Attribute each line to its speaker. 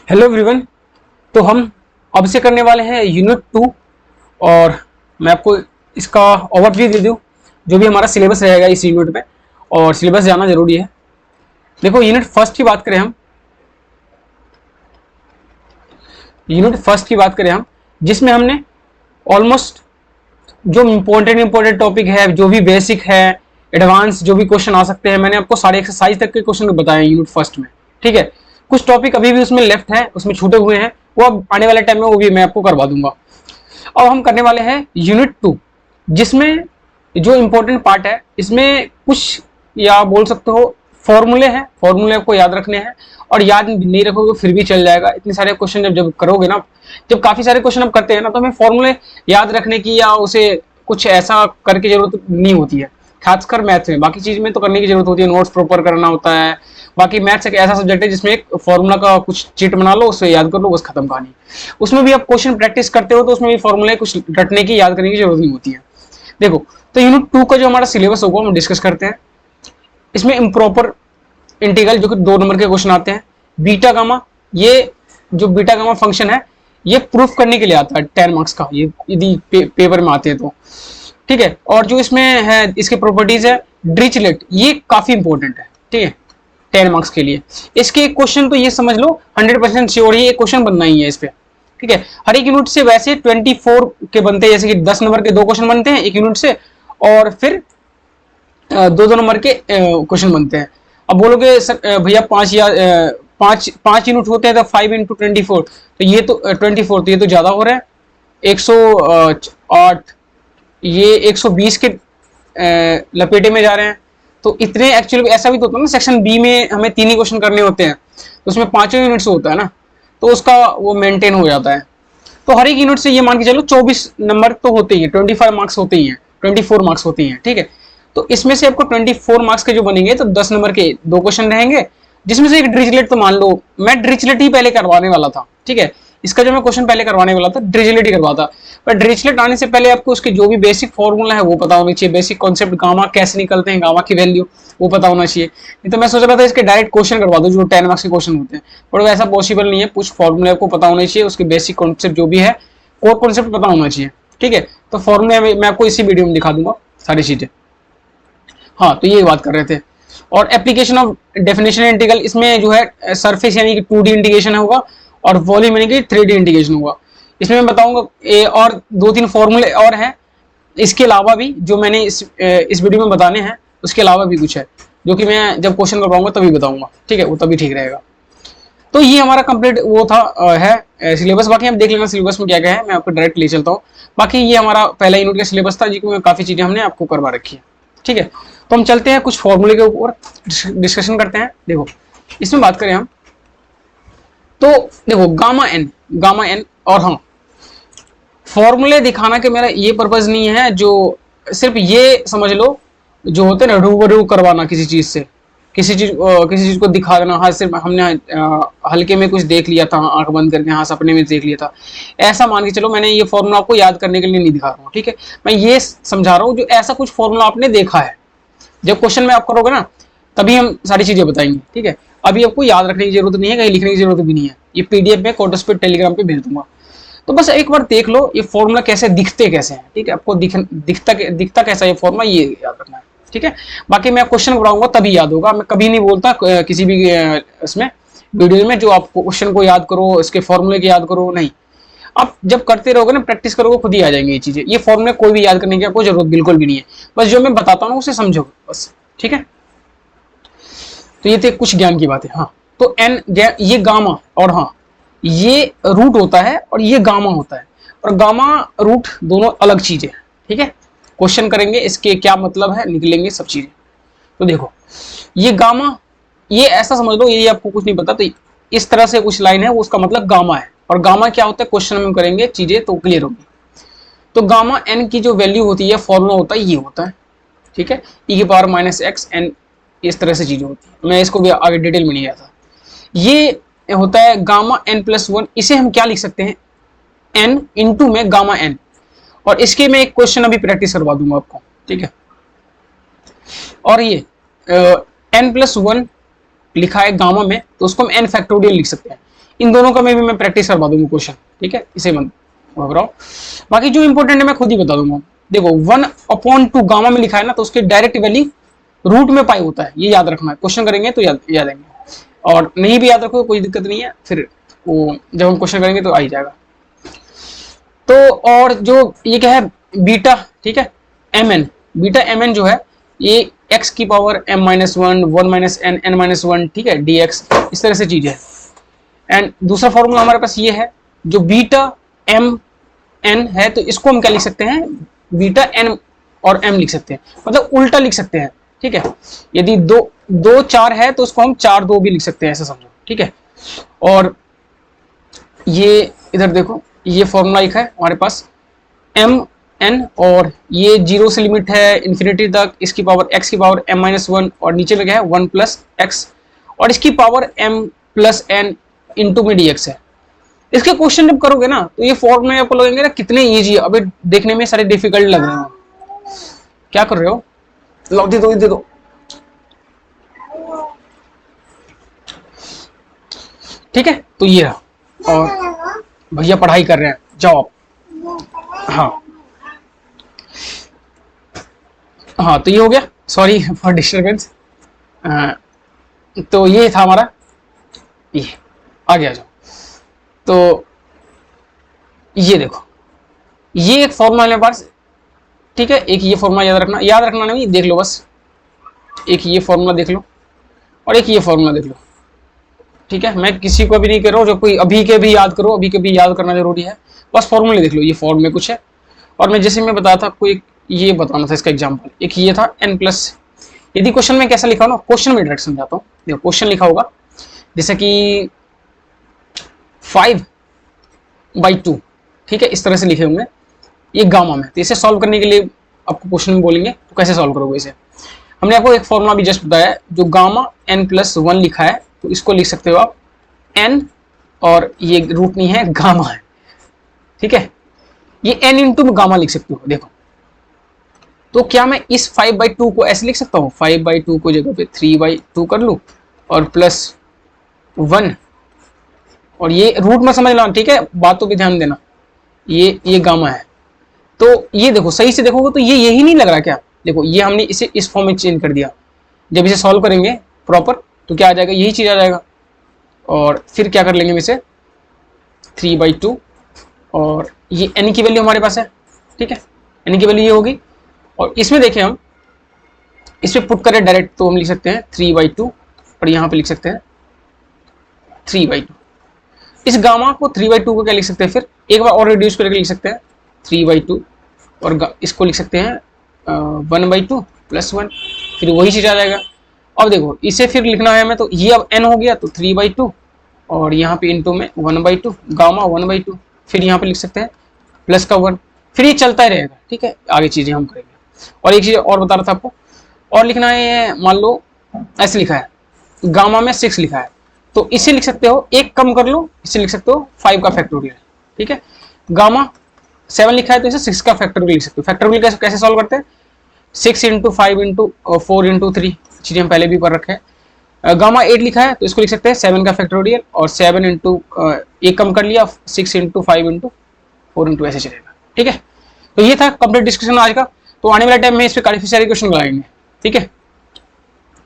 Speaker 1: Hello everyone. तो हम अब से करने वाले हैं यूनिट 2 और मैं आपको इसका ओवरव्यू दे दूं जो भी हमारा सिलेबस रहेगा इस यूनिट में। और सिलेबस जानना जरूरी है। देखो, यूनिट फर्स्ट की बात करें हम जिसमें हमने ऑलमोस्ट जो इम्पोर्टेंट टॉपिक है, जो भी बेसिक है, एडवांस जो भी क्वेश्चन आ सकते हैं, मैंने आपको सारे एक्सरसाइज तक के क्वेश्चन बताए यूनिट फर्स्ट में। ठीक है, कुछ टॉपिक अभी भी उसमें लेफ्ट है, उसमें छूटे हुए हैं, वो अब आने वाले टाइम में वो भी मैं आपको करवा दूंगा। अब हम करने वाले हैं यूनिट 2 जिसमें जो इम्पोर्टेंट पार्ट है इसमें कुछ या बोल सकते हो फॉर्मूले हैं, फॉर्मूले आपको याद रखने हैं। और याद नहीं रखोगे फिर भी चल जाएगा। इतने सारे क्वेश्चन जब करोगे ना, जब काफी सारे क्वेश्चन हम करते हैं ना, तो हमें फॉर्मूले याद रखने की या उसे कुछ ऐसा करके जरूरत नहीं होती है, खासकर मैथ्स में। बाकी चीज में तो करने की जरूरत होती है, नोट्स प्रॉपर करना होता है। बाकी मैथ्स एक ऐसा सब्जेक्ट है जिसमें एक फॉर्मूला का कुछ चीट बना लो, उससे याद कर लो, बस खत्म कहानी। उसमें भी आप क्वेश्चन प्रैक्टिस करते हो तो उसमें भी फॉर्मूले कुछ रटने की, याद करने की जरूरत नहीं होती है। देखो, तो यूनिट 2 का जो हमारा सिलेबस होगा हम डिस्कस करते हैं। इसमें इम्प्रॉपर इंटीग्रल जो कि 2 नंबर के क्वेश्चन आते हैं। बीटा गामा, ये जो बीटा गामा फंक्शन है ये प्रूफ करने के लिए आता है 10 मार्क्स का, ये यदि पेपर में आते हैं तो। ठीक है, और जो इसमें है इसके प्रॉपर्टीज है ड्रिचलेट, ये काफी इंपॉर्टेंट है। ठीक है, 10 मार्क्स के लिए इसके एक क्वेश्चन तो ये समझ लो 100% श्योर ही एक क्वेश्चन बनना ही है इस पे। ठीक है, हर एक यूनिट से वैसे 24 के बनते हैं, जैसे कि 10 नंबर के 2 क्वेश्चन बनते हैं एक यूनिट से, और फिर 2-2 नंबर के क्वेश्चन बनते हैं। अब बोलोगे सर भैया 5 यूनिट होते हैं तो 5 इंटू 24, तो ये तो 24, तो ये तो ज्यादा हो रहा है। 108, ये 120 के लपेटे में जा रहे हैं। तो इतने एक्चुअली ऐसा भी तो होता है ना, सेक्शन बी में हमें 3 ही क्वेश्चन करने होते हैं, तो उसमें 5 यूनिट्स होता है ना, तो उसका वो मेंटेन हो जाता है। तो हर एक यूनिट से ये मान के चलो 24 नंबर तो होते ही है, 25 मार्क्स होते ही हैं, 24 मार्क्स होते ही हैं। ठीक है, तो इसमें से आपको 24 मार्क्स के जो बनेंगे तो 10 नंबर के 2 क्वेश्चन रहेंगे, जिसमें से एक ड्रिचलेट तो मान लो मैं ड्रिचलेट ही पहले करवाने वाला था। ठीक है, इसका जो मैं क्वेश्चन पहले करवाने वाला था ड्रिचलेट ही करवाता, पर ड्रिचलेट आने से पहले आपको उसके जो भी बेसिक फॉर्मूला है वो पता होना चाहिए, बेसिक कॉन्सेप्ट गामा कैसे निकलते हैं, गामा की वैल्यू वो पता होना चाहिए। नहीं तो मैं सोच रहा था इसके डायरेक्ट क्वेश्चन करवा दो जो 10 मार्क्स के क्वेश्चन होते हैं, पर वैसा पॉसिबल नहीं है। कुछ फॉर्मूले आपको पता होने चाहिए, उसके बेसिक कॉन्सेप्ट जो भी है कोर कॉन्सेप्ट पता होना चाहिए। ठीक है, तो फॉर्मूले मैं आपको इसी वीडियो में दिखा दूंगा सारी चीजें। हाँ, तो ये बात कर रहे थे। और एप्लीकेशन ऑफ डेफिनेशन इंटीग्रल, इसमें जो है सरफेस यानी कि 2D इंटीग्रेशन होगा और वॉल्यूम यानी कि 3D इंटीग्रेशन होगा। इसमें मैं बताऊंगा और 2-3 फॉर्मूले और हैं इसके अलावा भी, जो मैंने इस वीडियो में बताने हैं। उसके अलावा भी कुछ है जो कि मैं जब क्वेश्चन करवाऊंगा तभी बताऊंगा। ठीक है, वो तभी ठीक रहेगा। तो ये हमारा कंप्लीट वो था है सिलेबस। बाकी हम देख लेना सिलेबस में क्या क्या है, मैं आपको डायरेक्ट ले चलता हूँ। बाकी ये हमारा पहला यूनिट का सिलेबस था जिसमें काफी चीजें हमने आपको करवा रखी है। ठीक है, तो हम चलते हैं कुछ फॉर्मूले के ऊपर डिस्कशन करते हैं। देखो, इसमें बात करें हम तो देखो गामा एन और हाँ, फॉर्मूले दिखाना के मेरा ये पर्पज नहीं है, जो सिर्फ ये समझ लो जो होते हैं ना रूबरू करवाना किसी चीज से, किसी चीज को दिखा देना। हाँ, सिर्फ हमने हल्के में कुछ देख लिया था, आंख बंद करके हाँ सपने में देख लिया था, ऐसा मान के चलो। मैंने ये फॉर्मूला आपको याद करने के लिए नहीं दिखा रहा हूँ। ठीक है, मैं ये समझा रहा हूँ जो ऐसा कुछ फॉर्मूला आपने देखा है, जब क्वेश्चन में आप करोगे ना तभी हम सारी चीजें बताएंगे। ठीक है, अभी आपको याद रखने की जरूरत नहीं है, कहीं लिखने की जरूरत भी नहीं है। ये पीडीएफ में कोटस पे टेलीग्राम पे भेज दूंगा, तो बस एक बार देख लो ये फॉर्मूला कैसे दिखते कैसे हैं। ठीक है, आपको दिखता कैसा ये फॉर्मूला, ये याद रखना है। ठीक है, बाकी मैं क्वेश्चन कराऊंगा तभी याद होगा। मैं कभी नहीं बोलता किसी भी इसमें वीडियो में जो आप क्वेश्चन को याद करो, इसके फॉर्मूले की याद करो, नहीं। आप जब करते रहोगे ना, प्रैक्टिस करोगे, खुद ही आ जाएंगे ये चीजें। ये फॉर्मूले कोई भी याद करने की आपको जरूरत बिल्कुल भी नहीं है, बस जो मैं बताता हूँ उसे समझो बस। ठीक है, तो ये थे कुछ ज्ञान की बातें। हाँ, तो एन ये गामा और हाँ ये रूट होता है और ये गामा होता है, और गामा रूट दोनों अलग चीजें हैं। ठीक है, क्वेश्चन करेंगे इसके क्या मतलब है, निकलेंगे सब चीजें। तो देखो, ये गामा, ये ऐसा समझ लो, ये आपको कुछ नहीं पता तो इस तरह से कुछ लाइन है, वो उसका मतलब गामा है। और गामा क्या होता है क्वेश्चन में करेंगे चीजें तो क्लियर होगी। तो गामा एन की जो वैल्यू होती है, फॉर्मूला होता है ये होता है। ठीक है, e⁻⁻x इस तरह से चीजें होती है। मैं इसको भी आगे डिटेल में नहीं आता। ये होता है गामा n+1। इसे हम क्या लिख सकते हैं, n इंटू में गामा n। और इसके मैं एक क्वेश्चन अभी प्रैक्टिस करवा दूंगा आपको। ठीक है, और ये n+1 लिखा है गामा में, तो उसको हम n फैक्टोरियल लिख सकते हैं। इन दोनों का मैं भी मैं प्रैक्टिस करवा दूंगा क्वेश्चन, ठीक है, इसे मत घबराओ। बाकी जो इंपॉर्टेंट है मैं खुद ही बता दूंगा। देखो 1/2 गामा में लिखा है ना, तो उसके डायरेक्ट वैल्यू रूट में पाई होता है, ये याद रखना है, क्वेश्चन करेंगे तो याद आएंगे, और नहीं भी याद रखो कोई दिक्कत नहीं है, फिर वो जब हम क्वेश्चन करेंगे तो आ ही जाएगा। तो और जो ये क्या है बीटा, ठीक है, mn, बीटा mn जो है ये x की पावर m-1 1 - n n-1, ठीक है, dx, इस तरह से चीज है। एंड दूसरा फॉर्मूला हमारे पास ये है जो बीटा m n है, तो इसको हम क्या लिख सकते हैं, बीटा n और m लिख सकते हैं, मतलब उल्टा लिख सकते हैं, ठीक है। यदि 2 4 है तो उसको हम 4 2 भी लिख सकते हैं, ऐसा समझो, ठीक है। और ये इधर देखो, ये फॉर्मूला लिखा है हमारे पास m n, और ये 0 से लिमिट है इन्फिनिटी तक, इसकी पावर x की पावर m-1, और नीचे में क्या है 1 + x, और इसकी पावर m + n इंटू में dx है। इसके क्वेश्चन जब करोगे ना तो ये फॉर्मूले आपको लगेंगे ना कितने इजी, अभी देखने में सारे डिफिकल्ट लग रहे हो। क्या कर रहे हो, लो दे दो, ठीक है। तो ये रहा, और भैया पढ़ाई कर रहे हैं, जाओ आप। हाँ तो ये हो गया, सॉरी फॉर डिस्टर्बेंस। तो ये था हमारा, ये आगे आ जाओ। तो ये देखो, ये एक फॉर्मूला मेरे पास, ठीक है, एक ये फॉर्मूला याद रखना नहीं, देख लो बस, एक ये फॉर्मूला देख लो और एक ये फॉर्मूला देख लो, ठीक है। मैं किसी को भी नहीं कर रहा हूँ, जो कोई अभी के भी याद करो, अभी के भी याद करना जरूरी है, बस फॉर्मूले देख लो, ये फॉर्म में कुछ है। और मैं जैसे मैं बताया था आपको, एक ये बताना था इसका एग्जाम्पल, एक ये था n+, यदि क्वेश्चन में कैसा लिखा हो ना, क्वेश्चन में डायरेक्ट समझाता हूँ। देखो क्वेश्चन लिखा होगा जैसे कि 5/2, ठीक है, इस तरह से लिखे होंगे, ये गामा में। तो इसे सॉल्व करने के लिए आपको क्वेश्चन में बोलेंगे तो कैसे सॉल्व करोगे इसे। हमने आपको एक फॉर्मूला भी जस्ट बताया है, जो गामा n+1 लिखा है, तो इसको लिख सकते हो आप n, और ये रूट नहीं है, गामा है, ठीक है, ये n इंटू गामा लिख सकते हो। देखो तो क्या मैं इस 5/2 को ऐसे लिख सकता हूँ, 5/2 को जगह पे 3/2 कर लूँ और +1, और ये रूट में समझ लो, ठीक है, बातों पे ध्यान देना, ये गामा है। तो ये देखो सही से देखोगे तो ये यही नहीं लग रहा क्या, देखो ये हमने इसे इस फॉर्म में चेंज कर दिया, जब इसे सॉल्व करेंगे प्रॉपर तो क्या आ जाएगा, यही चीज आ जाएगा। और फिर क्या कर लेंगे हम इसे 3/2, और ये n की वैल्यू हमारे पास है, ठीक है, n की वैल्यू ये होगी, और इसमें देखें हम इसमें पुट करें डायरेक्ट, तो हम लिख सकते हैं 3/2, और यहाँ पे लिख सकते हैं 3/2। इस गामा को 3/2 को क्या लिख सकते हैं, फिर एक बार और रिड्यूस करके लिख सकते हैं 3/2, और इसको लिख सकते हैं 1/2 + 1, फिर वही चीज आ जाएगा। अब देखो इसे फिर लिखना है हमें, तो ये अब n हो गया, तो 3/2, और यहाँ पे इंटू में 1/2, गामा 1/2, फिर यहाँ पे लिख सकते हैं +1, फिर ये चलता ही रहेगा, ठीक है, आगे चीजें हम करेंगे। और एक चीज और बता रहा था आपको, और लिखना है, मान लो ऐसे लिखा है, गामा में 6 लिखा है, तो इसे लिख सकते हो, एक कम कर लो, इसे लिख सकते हो 5 का फैक्टोरियल, ठीक है। गामा 7 लिखा है तो इसे 6 का फैक्टोरियल लिख सकते हो। फैक्टोरियल कैसे सॉल्व करते हैं, 6 × 5 × 4 × 3, चीजें हम पहले भी पढ़ रखे हैं। गामा 8 लिखा है तो इसको लिख सकते हैं 7 का फैक्टोरियल, और 7 × एक कम कर लिया, 6 × 5 × 4 × ऐसे चलेगा, ठीक है। तो ये था कंप्लीट डिस्कशन आज का। तो आने वाले टाइम में इस पर काफी सारे क्वेश्चन लगाएंगे, ठीक है।